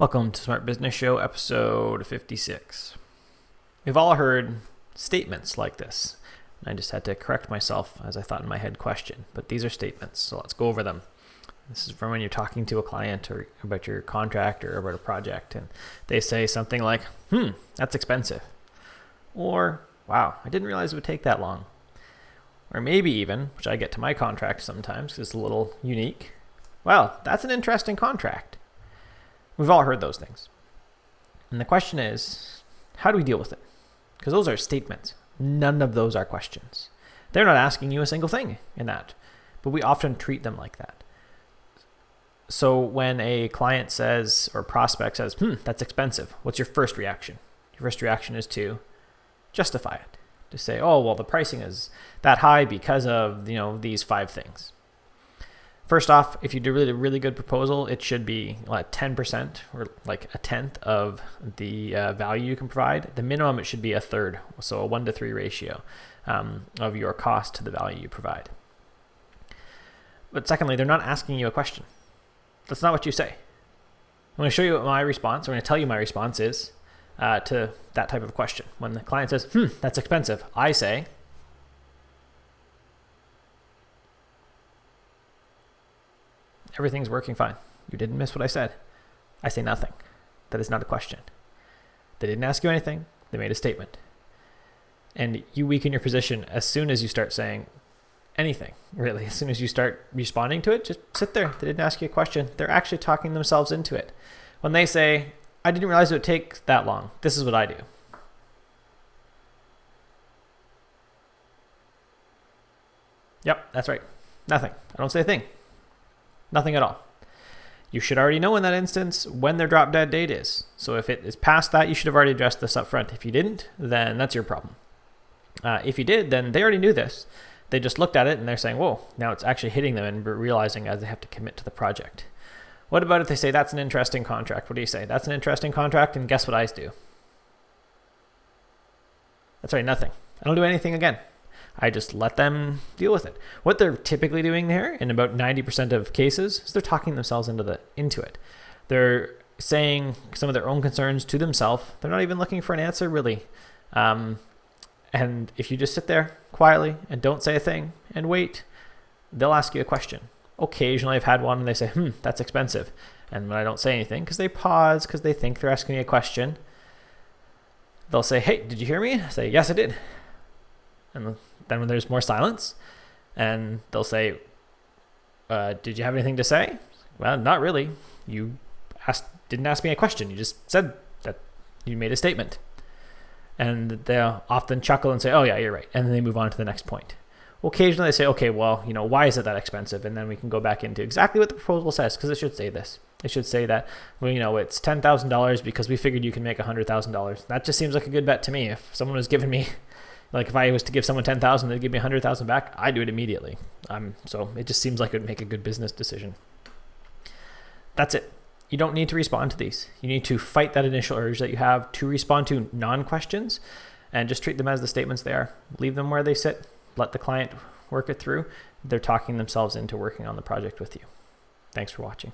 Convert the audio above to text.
Welcome to Smart Business Show, episode 56. We've all heard statements like this. I just had to correct myself as I thought in my head question, but these are statements, so let's go over them. This is from when you're talking to a client or about your contract or about a project, and they say something like, that's expensive. Or, wow, I didn't realize it would take that long. Or maybe even, which I get to my contract sometimes because it's a little unique, well, that's an interesting contract. We've all heard those things. And the question is, how do we deal with it? Because those are statements. None of those are questions. They're not asking you a single thing in that, but we often treat them like that. So when a client says, or prospect says, that's expensive, what's your first reaction? Your first reaction is to justify it, to say, oh, well, the pricing is that high because of, these 5 things. First off, if you do a really good proposal, it should be like 10% or like a tenth of the value you can provide. The minimum, it should be a third, so a 1-to-3 ratio of your cost to the value you provide. But secondly, they're not asking you a question. That's not what you say. I'm going to show you what my response, I'm going to tell you my response is to that type of question. When the client says, that's expensive, I say, everything's working fine. You didn't miss what I said. I say nothing. That is not a question. They didn't ask you anything. They made a statement. And you weaken your position as soon as you start saying anything, really. As soon as you start responding to it, just sit there. They didn't ask you a question. They're actually talking themselves into it. When they say, I didn't realize it would take that long, this is what I do. Yep, that's right. Nothing. I don't say a thing. Nothing at all. You should already know in that instance when their drop dead date is. So if it is past that, you should have already addressed this up front. If you didn't, then that's your problem. If you did, then they already knew this. They just looked at it and they're saying, whoa, now it's actually hitting them and realizing as they have to commit to the project. What about if they say, that's an interesting contract? What do you say? That's an interesting contract, and guess what I do? That's right, nothing. I don't do anything again. I just let them deal with it. What they're typically doing there, in about 90% of cases, is they're talking themselves into it. They're saying some of their own concerns to themselves. They're not even looking for an answer, really. And if you just sit there quietly and don't say a thing and wait, they'll ask you a question. Occasionally, I've had one and they say, that's expensive. And when I don't say anything, because they pause, because they think they're asking me a question, they'll say, hey, did you hear me? I say, yes, I did. And then when there's more silence, and they'll say, did you have anything to say? Well, not really. You didn't ask me a question. You just said that you made a statement. And they'll often chuckle and say, oh yeah, you're right. And then they move on to the next point. Occasionally they say, okay, well, why is it that expensive? And then we can go back into exactly what the proposal says, because it should say this. It should say that, it's $10,000 because we figured you can make $100,000. That just seems like a good bet to me. If someone was giving me, like if I was to give someone $10,000, they'd give me $100,000 back, I'd do it immediately. So it just seems like it would make a good business decision. That's it. You don't need to respond to these. You need to fight that initial urge that you have to respond to non-questions and just treat them as the statements they are. Leave them where they sit. Let the client work it through. They're talking themselves into working on the project with you. Thanks for watching.